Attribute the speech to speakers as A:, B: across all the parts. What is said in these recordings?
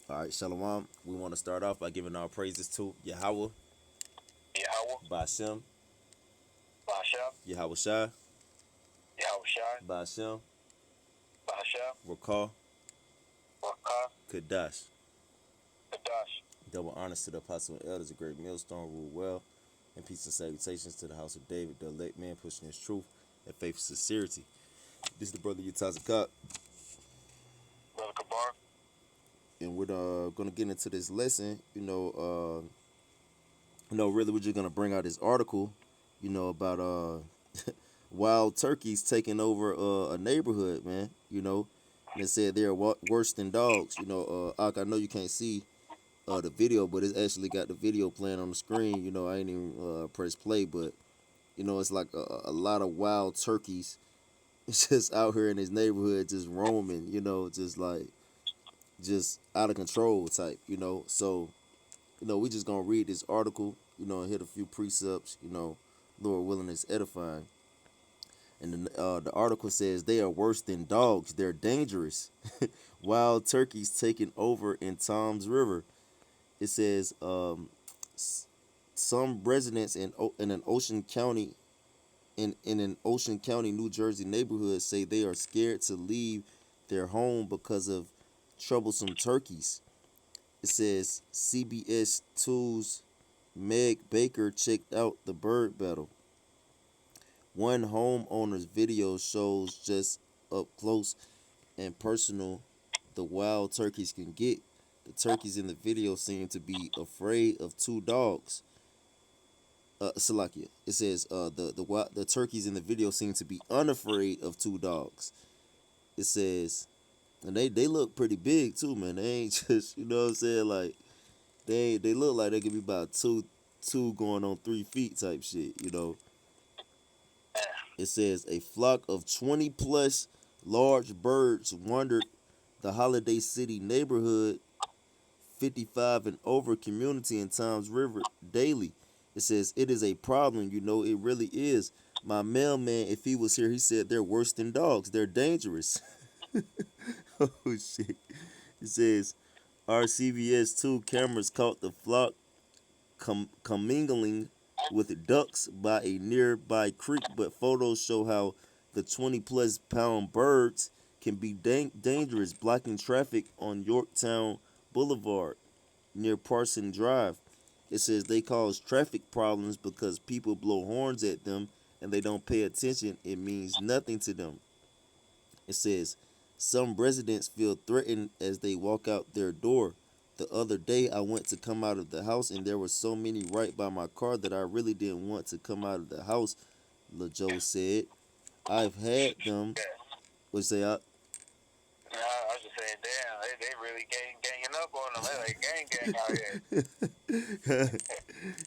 A: All right, Shalom. We want to start off by giving our praises to Yahweh,
B: Yahweh,
A: Bashem,
B: Bashem,
A: Yahweh Shai,
B: Yahweh Shai,
A: Bashem,
B: Bashem,
A: Rakah,
B: Rakah,
A: Kadash.
B: Kadash.
A: Double honors to the apostle and elders, a great millstone, rule well, and peace and salutations to the house of David, the elect man pushing his truth and faith and sincerity. This is the brother Yatazakot,
B: Brother Kabar.
A: and we're gonna get into this lesson. Really, we're just gonna bring out this article, about wild turkeys taking over a neighborhood, man. And it said they're worse than dogs. Ak, I know you can't see the video, but it's actually got the video playing on the screen. I ain't even press play, but it's like a lot of wild turkeys just out here in this neighborhood, just roaming. Just out of control type. So we just gonna read this article. And hit a few precepts. Lord willing, it's edifying. And the article says they are worse than dogs. They're dangerous. Wild turkeys taking over in Tom's River. It says some residents in an Ocean County in an Ocean County, New Jersey neighborhood say they are scared to leave their home because of troublesome turkeys. It says CBS 2's Meg Baker checked out the bird battle. One homeowner's video shows just up close and personal the wild turkeys can get. The turkeys in the video seem to be afraid of two dogs. Salakia. It says the turkeys in the video seem to be unafraid of two dogs. It says, and they look pretty big too, man. They ain't just what I'm saying, like they look like they could be about two going on 3 feet type shit. It says a flock of 20 plus large birds wandered the Holiday City neighborhood 55 and over community in Tom's River daily. It says it is a problem, it really is. My mailman, if he was here, he said they're worse than dogs. They're dangerous. Oh shit. It says our CBS 2 cameras caught the flock commingling with ducks by a nearby creek, but photos show how the 20 plus pound birds can be dangerous, blocking traffic on Yorktown Boulevard near Parson Drive. It says they cause traffic problems because people blow horns at them and they don't pay attention. It means nothing to them. It says some residents feel threatened as they walk out their door. The other day, I went to come out of the house and there were so many right by my car that I really didn't want to come out of the house, LaJoe said. I've had them.
B: Yeah.
A: What say I?
B: I was just saying, damn, they really ganging up on them. They like gang out here.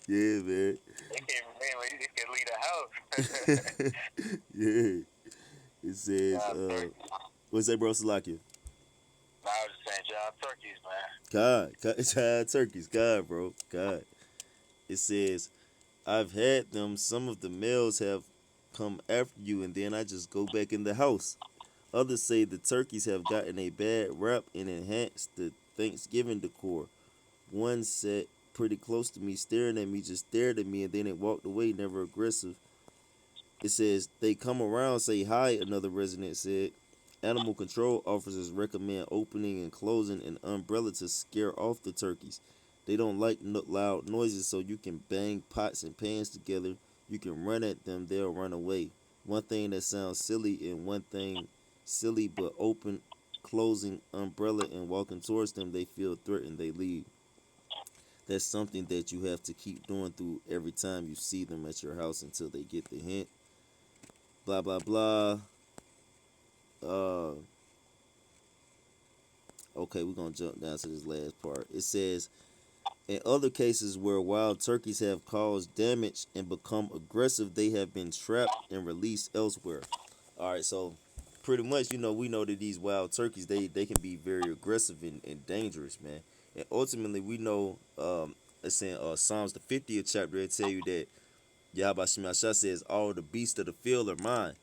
A: Yeah, man.
B: They can leave the house.
A: Yeah. It says,
B: Job turkeys.
A: what's that, bro? Salakia.
B: I was just saying, job turkeys, man.
A: God, turkeys, God, bro, God. It says, I've had them. Some of the males have come after you, and then I just go back in the house. Others say the turkeys have gotten a bad rap and enhanced the Thanksgiving decor. One sat pretty close to me, staring at me, just stared at me, and then it walked away, never aggressive. It says, they come around, say hi, another resident said. Animal control officers recommend opening and closing an umbrella to scare off the turkeys. They don't like loud noises, so you can bang pots and pans together. You can run at them, they'll run away. One thing that sounds silly and one thing silly, but open, closing umbrella and walking towards them, they feel threatened, they leave. That's something that you have to keep doing through every time you see them at your house until they get the hint. Blah blah blah. Uh, okay, we're gonna jump down to this last part. It says in other cases where wild turkeys have caused damage and become aggressive, they have been trapped and released elsewhere. All right, so pretty much, we know that these wild turkeys they can be very aggressive and dangerous, man. And ultimately, we know it's in Psalms the 50th chapter. It tell you that Yahweh Shemashah says all the beasts of the field are mine.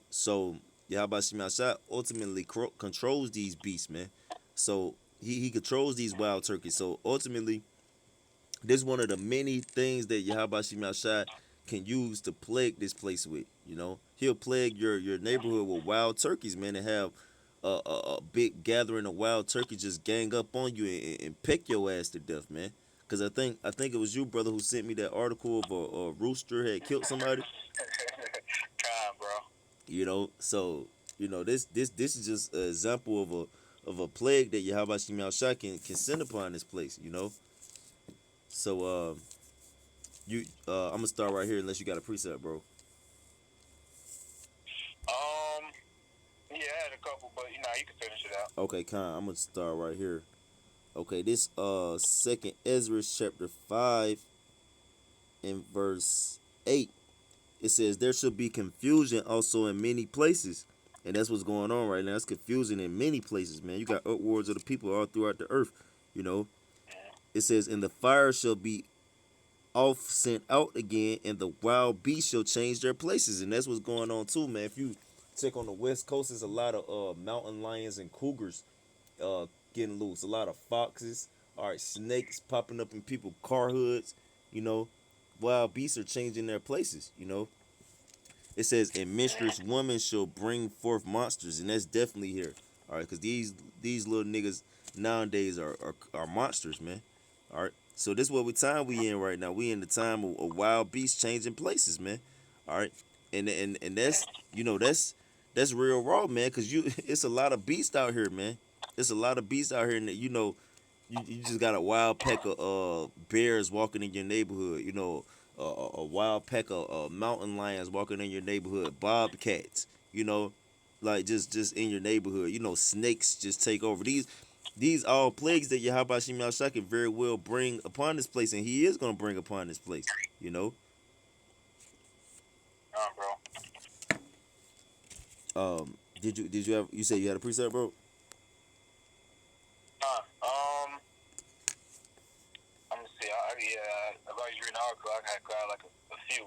A: So Yahweh Shemashah ultimately controls these beasts, man. So he controls these wild turkeys. So ultimately, this is one of the many things that Yahweh Shai can use to plague this place with. You know, he'll plague your neighborhood with wild turkeys, man, and have a big gathering of wild turkeys just gang up on you and peck your ass to death, man. Cause I think it was you, brother, who sent me that article of a rooster had killed somebody.
B: Con, bro.
A: You know, so this is just an example of a plague that Yahweh Shai can send upon this place. You know, so I'm gonna start right here unless you got a preset, bro.
B: Um, yeah, I had a couple, but you can finish it out.
A: Okay, I'm gonna start right here. Okay, this second Ezra chapter 5 and verse 8. It says there should be confusion also in many places. And that's what's going on right now. It's confusion in many places, man. You got upwards of the people all throughout the earth, you know. It says, and the fire shall be off sent out again, and the wild beasts shall change their places. And that's what's going on too, man. If you check on the west coast, there's a lot of mountain lions and cougars uh getting loose. A lot of foxes, all right, snakes popping up in people's car hoods, you know. Wild beasts are changing their places, you know. It says, "And mistress woman shall bring forth monsters," and that's definitely here. All right, because these little niggas nowadays are monsters, man. All right, so this is what time we in right now. We in the time of wild beasts changing places, man. All right, and that's that's real raw, man. Because it's a lot of beasts out here, man. It's a lot of beasts out here, and you just got a wild pack of bears walking in your neighborhood. You know, a wild pack of mountain lions walking in your neighborhood, bobcats. You know, like just in your neighborhood. You know, snakes just take over. These all plagues that Yahweh Shemel Shah can very well bring upon this place, and He is gonna bring upon this place. You know,
B: Bro.
A: did you have you say you had a preset, bro?
B: I'm gonna see. If I was reading the article, I got like a few.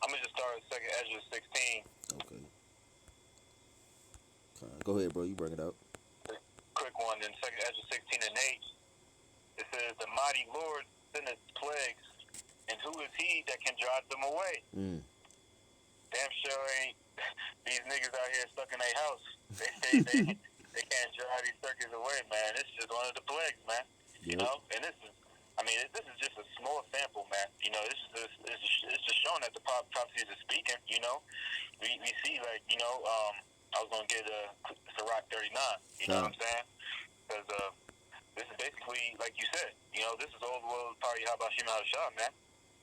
B: I'm gonna just start at second Ezra 16.
A: Okay, go ahead, bro. You bring it out.
B: Quick one. Then second Ezra 16 and 8. It says, "The mighty Lord sendeth plagues, and who is he that can drive them away?"
A: Mm.
B: Damn sure ain't these niggas out here stuck in their house. They can't drive these turkeys away, man. This is just one of the plagues, man. You
A: Yep.
B: know, and this is just a small sample, man. You know, it's just showing that the prophecies are speaking. You know, we see like I was gonna get Sirach 39. You know what I'm saying? Because this is basically like you said. You know, this is old world party. How about Shema Shah, man?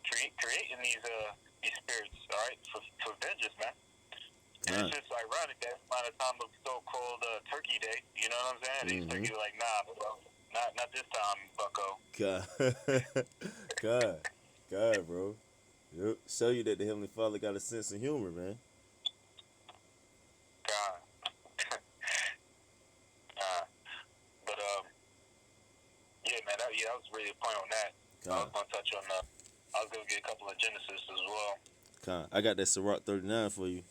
B: Creating these spirits, all right, for vengeance, man. And it's just ironic that by the time of so-called Turkey Day, you know what I'm saying? These turkeys are like, nah, bro, not this time, Bucko.
A: God, God, bro. Yep. Show you that the Heavenly Father got a sense of humor, man.
B: God. But yeah, man, that was really a point on that. I was gonna touch on I was gonna get a couple of Genesis as well.
A: I got that Sirach 39 for you.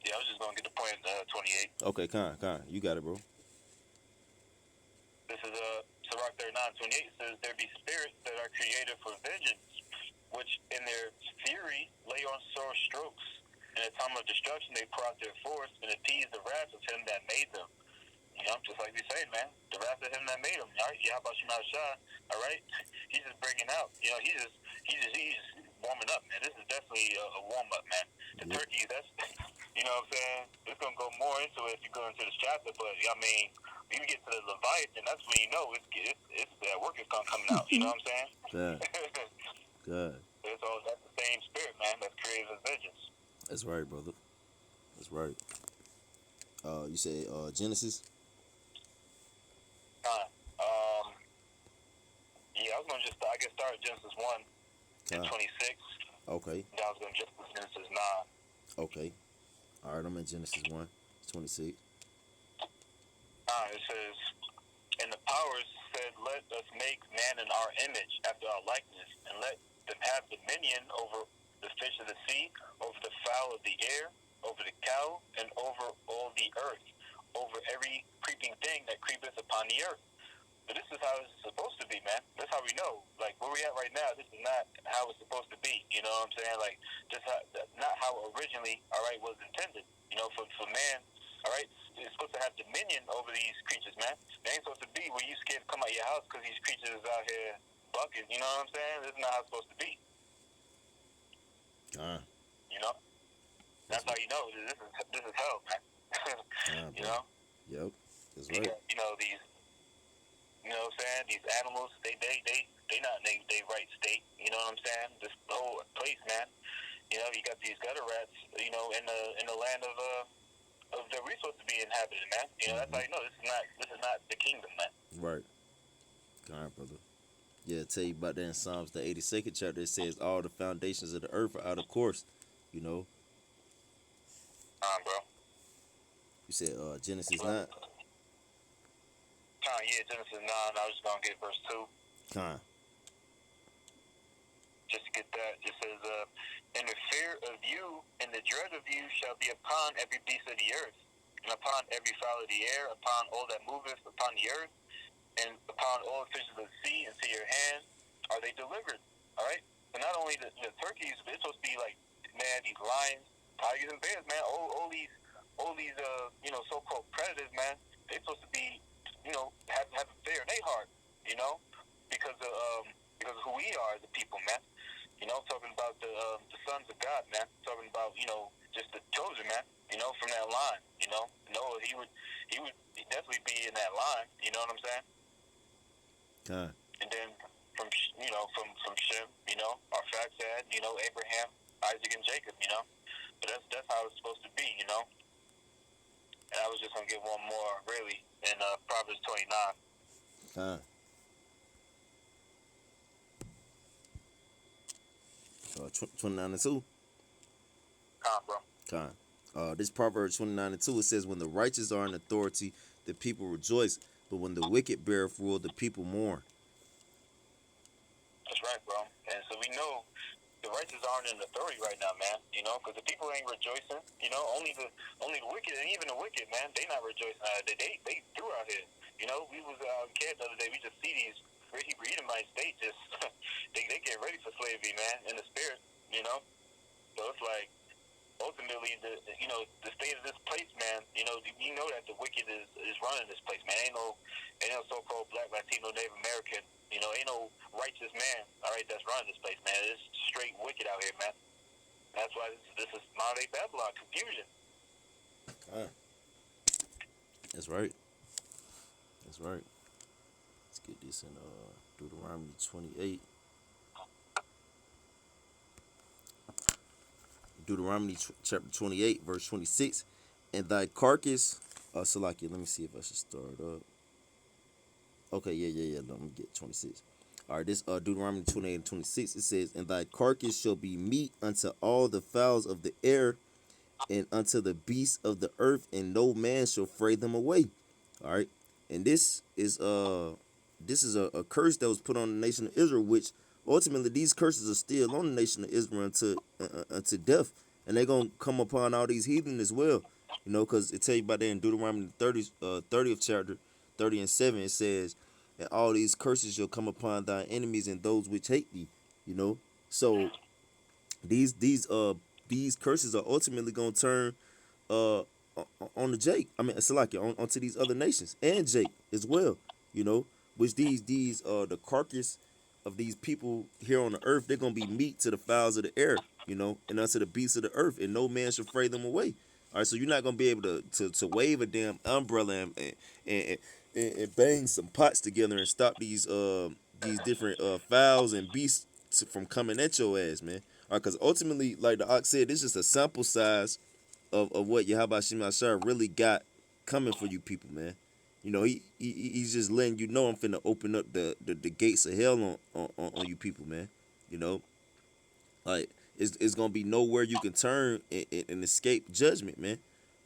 B: Yeah, I was just gonna get the point 28.
A: Okay, you got it, bro.
B: This is Sirach 39:28 says, "There be spirits that are created for vengeance, which in their fury lay on sore strokes. In a time of destruction they pour out their force and appease the wrath of him that made them." You know, just like we say, man, the wrath of him that made them. All right, yeah, about Shema Shah. All right, he's just breaking out. You know, he's warming up, man. This is definitely a warm up, man. The turkey, that's you know what I'm saying. It's gonna go more into it if you go into this chapter, but I mean, when you get to the Leviathan, that's when you know it's that work is gonna come out. You know what I'm saying?
A: God.
B: That's the same spirit, man. That's creative vengeance.
A: That's right, brother. That's right. You say Genesis?
B: Yeah, I was gonna start at Genesis 1 and 26.
A: Okay.
B: Then I was gonna jump to Genesis 9.
A: Okay. All right, I'm in Genesis 1, 26.
B: It says, "And the powers said, Let us make man in our image, after our likeness, and let them have dominion over the fish of the sea, over the fowl of the air, over the cow, and over all the earth, over every creeping thing that creepeth upon the earth. But this is how it's supposed to be, man. That's how we know. Like, where we at right now, this is not how it's supposed to be. You know what I'm saying? Like, just not how originally, all right, was intended. You know, for man, all right, it's supposed to have dominion over these creatures, man. They ain't supposed to be where you scared to come out of your house because these creatures is out here bucking. You know what I'm saying? This is not how it's supposed to be. You know? That's how you know this is hell, man. You know?
A: Yep. That's right.
B: You know, these, you know what I'm saying? These animals, they not in they right state. You know what I'm saying? This whole place, man. You know, you got these gutter rats, you know, in the land of the resource to be inhabited, man. You know, that's how you know this is not the kingdom, man.
A: Right. God, brother. Yeah, tell you about that in Psalms the 82nd chapter. It says all the foundations of the earth are out of course. You know.
B: Bro.
A: You said Genesis 9.
B: Yeah, Genesis 9. I was just gonna get verse 2. Just to get that, it says, and the fear of you and the dread of you shall be upon every beast of the earth, and upon every fowl of the air, upon all that moveth upon the earth, and upon all the fishes of the sea, and to your hand are they delivered. All right? So not only the turkeys, but it's supposed to be like, man, these lions, tigers, and bears, man, all these you know, so-called predators, man, they're supposed to be, you know, have fear in their heart, you know, because of who we are as a people, man. You know, talking about the sons of God, man. Talking about, you know, just the chosen, man. You know, from that line. You know, Noah, he would definitely be in that line. You know what I'm saying? And then from Shem, you know, our facts had, you know, Abraham, Isaac, and Jacob. You know, but that's how it's supposed to be. You know. And I was just gonna give one more, really, in Proverbs 29.
A: 29 and 2.
B: Bro.
A: This Proverbs 29 and 2, it says, when the righteous are in authority, the people rejoice, but when the wicked beareth rule, the people mourn.
B: That's right, bro. And so we know the righteous aren't in authority right now, man. You know, because the people ain't rejoicing. You know, only the wicked, and even the wicked, man, they not rejoicing. They through out here. You know, we was out in camp the other day. We just see these Hebrew Edomites. They just they get ready for slavery, man, in the spirit. You know, so it's like ultimately the state of this place, man. You know, we know that the wicked is running this place, man. Ain't no so-called Black, Latino, Native American. You know, ain't no righteous man, all right, that's running this place, man. It's straight wicked out here, man. That's why this is modern day Babylon, confusion.
A: That's right. That's right. Let's get this in Deuteronomy 28. Deuteronomy chapter 28, verse 26. And thy carcass, Salakia, let me see if I should start up. Okay, yeah. Let me get 26. All right, this Deuteronomy 28 and 26, it says, and thy carcass shall be meat unto all the fowls of the air, and unto the beasts of the earth, and no man shall fray them away. All right, and this is a curse that was put on the nation of Israel, which ultimately these curses are still on the nation of Israel unto death, and they're gonna come upon all these heathen as well. You know, because it tell you about that in Deuteronomy 30th chapter, 30 and 7. It says, and all these curses shall come upon thy enemies and those which hate thee. You know, so these curses are ultimately gonna turn uh on the Jake. I mean, Salaki onto these other nations and Jake as well. You know, which these the carcass of these people here on the earth, they're gonna be meat to the fowls of the air. You know, and unto the beasts of the earth, and no man shall fray them away. All right, so you're not gonna be able to wave a damn umbrella and bang some pots together and stop these different fowls and beasts from coming at your ass, man. All right, because ultimately, like the ox said, it's just a sample size of what Yahweh Shemashar really got coming for you people, man. You know, he's just letting you know I'm finna open up the gates of hell on you people, man. You know, like it's gonna be nowhere you can turn and escape judgment, man.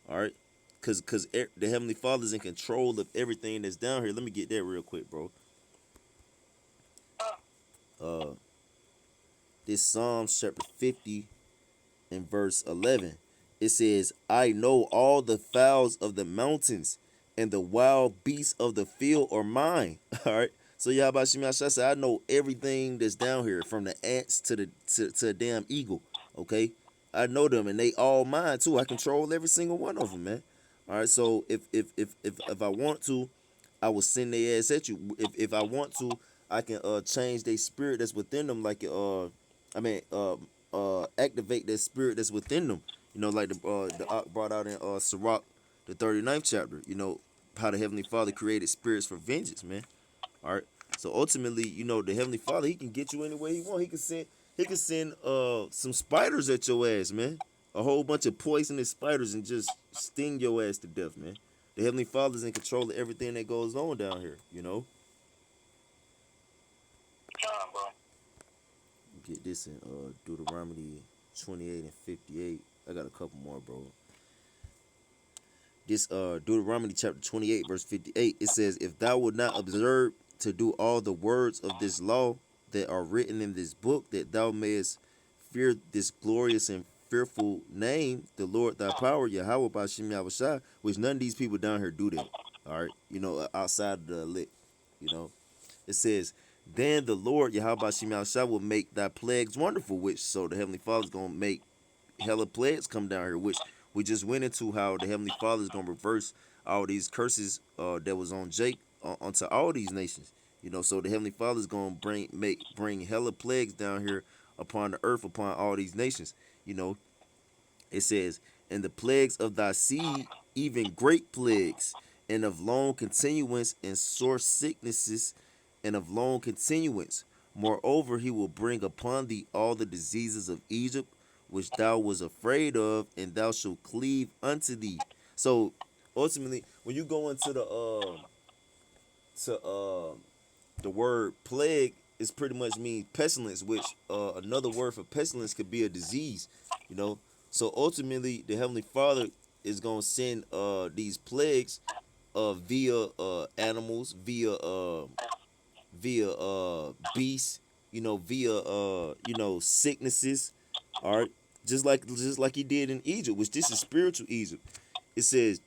A: All right, cause the Heavenly Father's in control of everything that's down here. Let me get that real quick, bro. Uh, this Psalms chapter 50 and verse 11. It says, I know all the fowls of the mountains and the wild beasts of the field are mine. All right. So Yahweh Shemi Ashai said, I know everything that's down here, from the ants to a damn eagle. Okay. I know them and they all mine too. I control every single one of them, man. All right. So if I want to, I will send their ass at you. If I want to, I can change their spirit that's within them, like I mean activate that spirit that's within them. You know, like the brought out in Sirach, the 39th chapter. You know how the Heavenly Father created spirits for vengeance, man. All right. So ultimately, you know, the Heavenly Father, he can get you any way he want. He can send some spiders at your ass, man. A whole bunch of poisonous spiders and just sting your ass to death, man. The Heavenly Father's in control of everything that goes on down here, you know.
B: Bro.
A: Get this in Deuteronomy 28 and 58. I got a couple more, bro. This Deuteronomy chapter 28 verse 58, it says, if thou wilt not observe to do all the words of this law that are written in this book, that thou mayest fear this glorious and fearful name, the Lord thy power, Yahweh Bashem Yahushai, which none of these people down here do that. All right, you know, outside of the elect, you know. It says, then the Lord Yahweh Bashem Yahushai will make thy plagues wonderful, which so the Heavenly Father's gonna make hella plagues come down here, which we just went into how the Heavenly Father is gonna reverse all these curses that was on Jake onto all these nations. You know, so the Heavenly Father is gonna bring hella plagues down here upon the earth, upon all these nations. You know, it says, and the plagues of thy seed, even great plagues, and of long continuance, and sore sicknesses, and of long continuance. Moreover, he will bring upon thee all the diseases of Egypt, which thou was afraid of, and thou shalt cleave unto thee. So ultimately, when you go into the word plague, is pretty much means pestilence, which another word for pestilence could be a disease, you know. So ultimately, the Heavenly Father is gonna send these plagues via animals, via beasts, you know, via sicknesses, all right, just like he did in Egypt, which this is spiritual Egypt. It says,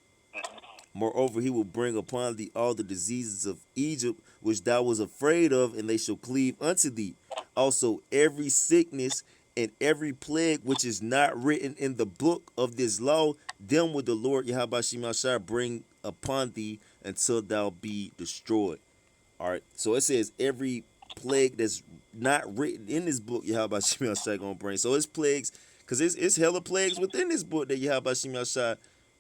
A: moreover, he will bring upon thee all the diseases of Egypt, which thou was afraid of, and they shall cleave unto thee. Also, every sickness and every plague which is not written in the book of this law, them will the Lord Yahweh Shemashah bring upon thee until thou be destroyed. All right. So it says every plague that's not written in this book, Yahweh Shemashah gonna bring. So it's plagues, because it's hella plagues within this book that Yahweh Shemashah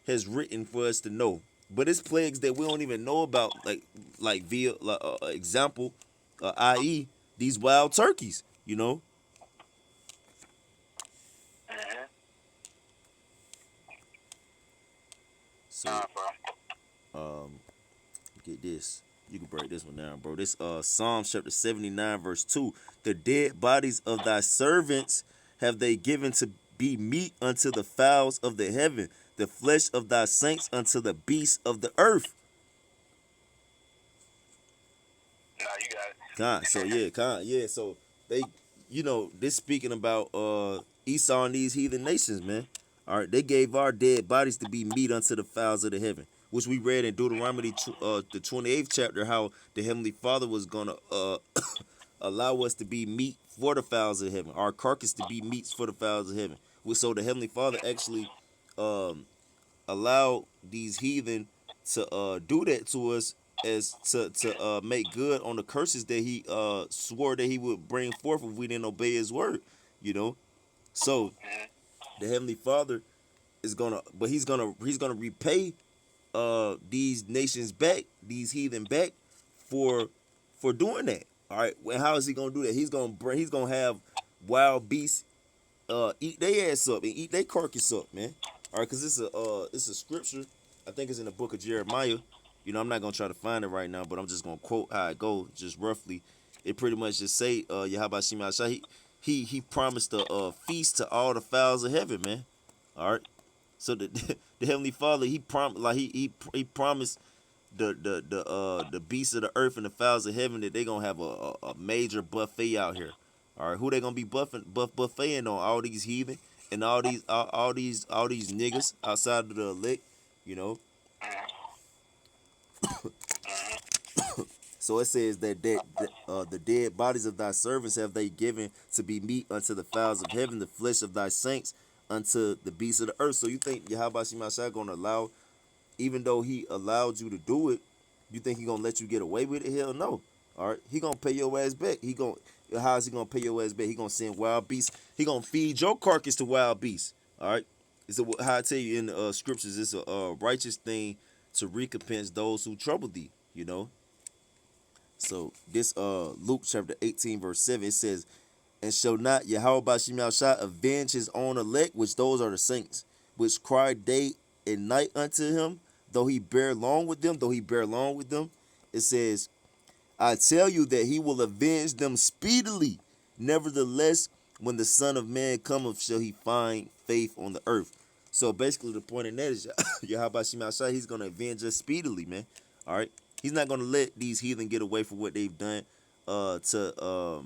A: has written for us to know. But it's plagues that we don't even know about, like via example, i.e. these wild turkeys. You know.
B: Mm-hmm.
A: So
B: Bro.
A: get this. You can break this one down, bro. This Psalm chapter 79 verse 2. The dead bodies of thy servants have they given to be meat unto the fowls of the heaven, the flesh of thy saints unto the beasts of the earth.
B: Nah, you got it.
A: So they, this speaking about Esau and these heathen nations, man. All right, they gave our dead bodies to be meat unto the fowls of the heaven, which we read in Deuteronomy the 28th chapter, how the Heavenly Father was gonna allow us to be meat for the fowls of heaven, our carcass to be meats for the fowls of heaven. So the Heavenly Father actually um, allowed these heathen to do that to us, as to make good on the curses that he swore that he would bring forth if we didn't obey his word, you know. So the Heavenly Father is gonna, but he's gonna repay these nations back, these heathen back, for doing that. All right, well, how is he gonna do that? He's gonna have wild beasts eat their ass up and eat their carcass up, man. All right, because it's a scripture. I think it's in the book of Jeremiah. You know, I'm not gonna try to find it right now, but I'm just gonna quote how it goes, just roughly. It pretty much just say, Yahweh Shema Shah, he promised a feast to all the fowls of heaven, man. All right. So the the Heavenly Father, he promised the beasts of the earth and the fowls of heaven that they gonna have a major buffet out here. All right, who they gonna be buffeting on? All these heathen and all these niggas outside of the elect, you know. So it says that the dead bodies of thy servants have they given to be meat unto the fowls of heaven, the flesh of thy saints unto the beasts of the earth. So you think Yahweh Shemashah gonna allow, even though he allowed you to do it, you think he gonna let you get away with it? Hell no. All right, he gonna pay your ass back. How is he gonna pay your ass back? He gonna send wild beasts. He gonna feed your carcass to wild beasts. All right. It's how I tell you in the scriptures. It's a righteous thing to recompense those who trouble thee. You know. So this Luke chapter 18 verse 7, it says, and shall not Yahweh Shah avenge his own elect, which those are the saints, which cry day and night unto him, though he bear long with them, it says, I tell you that he will avenge them speedily. Nevertheless, when the Son of Man cometh, shall he find faith on the earth. So basically, the point in that is Yahweh Shah, he's gonna avenge us speedily, man. All right, he's not gonna let these heathen get away from what they've done to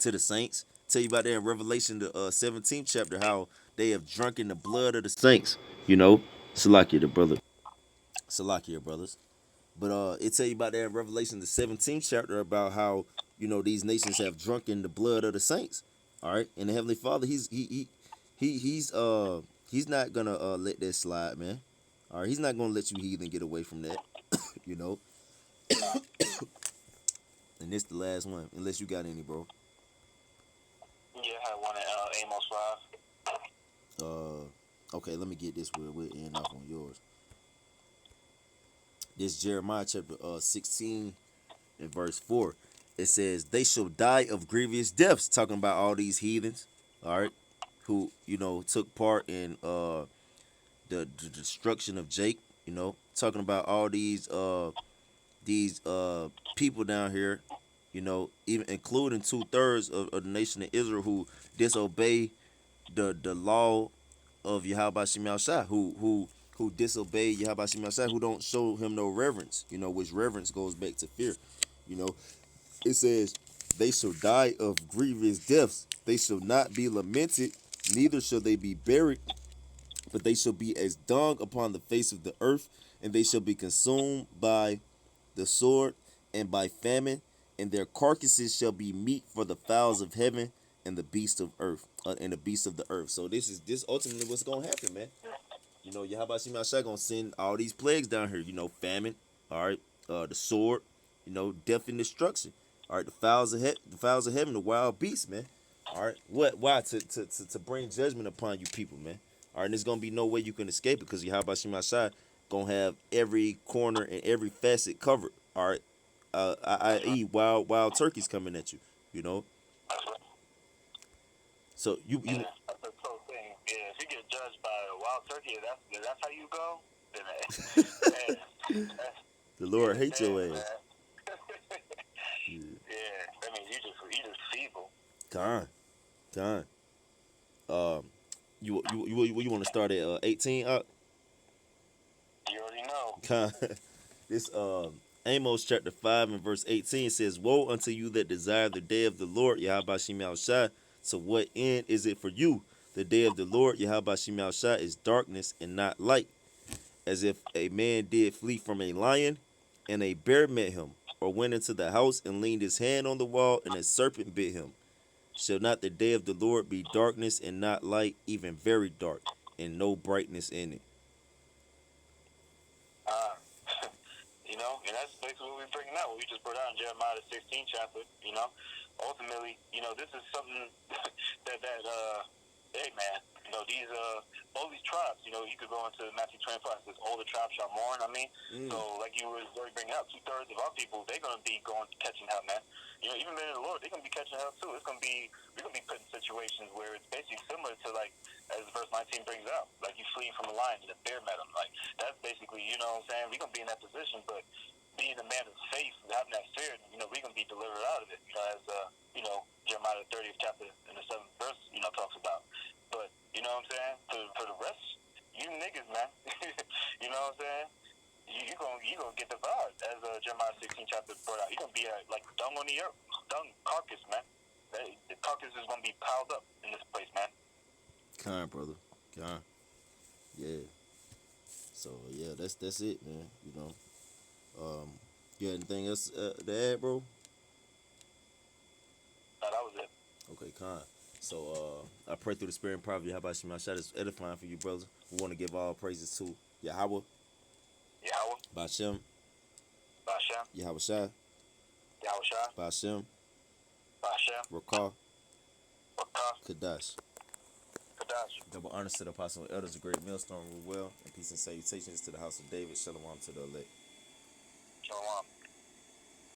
A: the saints. Tell you about that in Revelation, the 17th chapter, how they have drunken the blood of the saints. You know, Salakia brothers. But it tell you about that in Revelation, the 17th chapter, about how these nations have drunken the blood of the saints. All right, and the Heavenly Father, he's not gonna let that slide, man. All right, he's not gonna let you heathen get away from that. you know. And this the last one, unless you got any, bro.
B: Yeah, I had one in Amos 5.
A: Okay, let me get this where we're end off on yours. This Jeremiah chapter 16 and verse 4. It says, they shall die of grievous deaths, talking about all these heathens, all right, who, took part in the destruction of Jake, talking about all these people down here, even including 2/3 of the nation of Israel who disobey the law of Yahweh Shem Shah, who disobey Yahweh Shem Shah, who don't show him no reverence, which reverence goes back to fear. You know, it says, they shall die of grievous deaths. They shall not be lamented, neither shall they be buried, but they shall be as dung upon the face of the earth, and they shall be consumed by the sword and by famine, and their carcasses shall be meat for the fowls of heaven and the beasts of earth, and the beasts of the earth. So this ultimately what's gonna happen, man. Yahweh Shema Shai gonna send all these plagues down here. Famine, all right, the sword, death and destruction. All right, the fowls of heaven, the wild beasts, man. All right, what? Why? To bring judgment upon you people, man. All right, and there's gonna be no way you can escape it because Yahweh Shema Shai gonna have every corner and every facet covered. All right, i.e. wild turkeys coming at you. You know, so you
B: Yeah, that's the whole thing. Yeah, if you get judged by a wild turkey, that's how you go. Then, man,
A: the
B: you're
A: Lord
B: the
A: hates your
B: dead,
A: ass.
B: man.
A: Yeah.
B: Yeah, that means you just feeble.
A: Con, con. Um, you want to start at 18?
B: You already know.
A: Con. This Amos chapter 5 and verse 18 says, woe unto you that desire the day of the Lord, Yahweh Shem Shai. To what end is it for you? The day of the Lord, Yahweh Shem Shai, is darkness and not light, as if a man did flee from a lion, and a bear met him, or went into the house and leaned his hand on the wall, and a serpent bit him. Shall not the day of the Lord be darkness and not light, even very dark, and no brightness in it?
B: Uh, and that's basically what we're bringing out. What we just brought out in Jeremiah the 16th chapter. Ultimately, this is something that hey man, these all these tribes. You could go into Matthew 25. It says all the tribes shall mourn. So like you were already bringing out, 2/3 of our people, they're gonna be going catching hell, man. Even men of the Lord, they're gonna be catching hell too. We're gonna be put in situations where it's basically similar to, like, as verse 19 brings out, like you fleeing from a lion and a bear met him. Like, that's basically, what I'm saying, we're gonna be in that position, but being a man of faith, having that fear, we're gonna be delivered out of it. As Jeremiah the 30th chapter in the 7th verse, talks about. But you know what I'm saying? For the rest, you niggas, man. You know what I'm saying? You gonna get devoured, as Jeremiah 16 chapter brought out. You're gonna be like dung on the earth, dung carcass, man. The carcass is gonna be piled up in this place, man.
A: Kind, brother. Kind. Yeah. So yeah, that's it, man. You know. You got anything else to add, bro?
B: No, that was it.
A: Okay, kind. So I pray through the spirit and power of Yahweh Shema Shah is edifying for you, brother. We want to give all praises to Yahweh,
B: Yahweh,
A: Bashem,
B: Bashem,
A: Yahweh Shai,
B: Yahweh Shah,
A: Bashem,
B: Bashem,
A: Rakah,
B: Bakah,
A: Kadash.
B: Kadash.
A: Double honors to the apostle and elders, a great millstone rule well, and peace and salutations to the house of David. Shalom to the elect.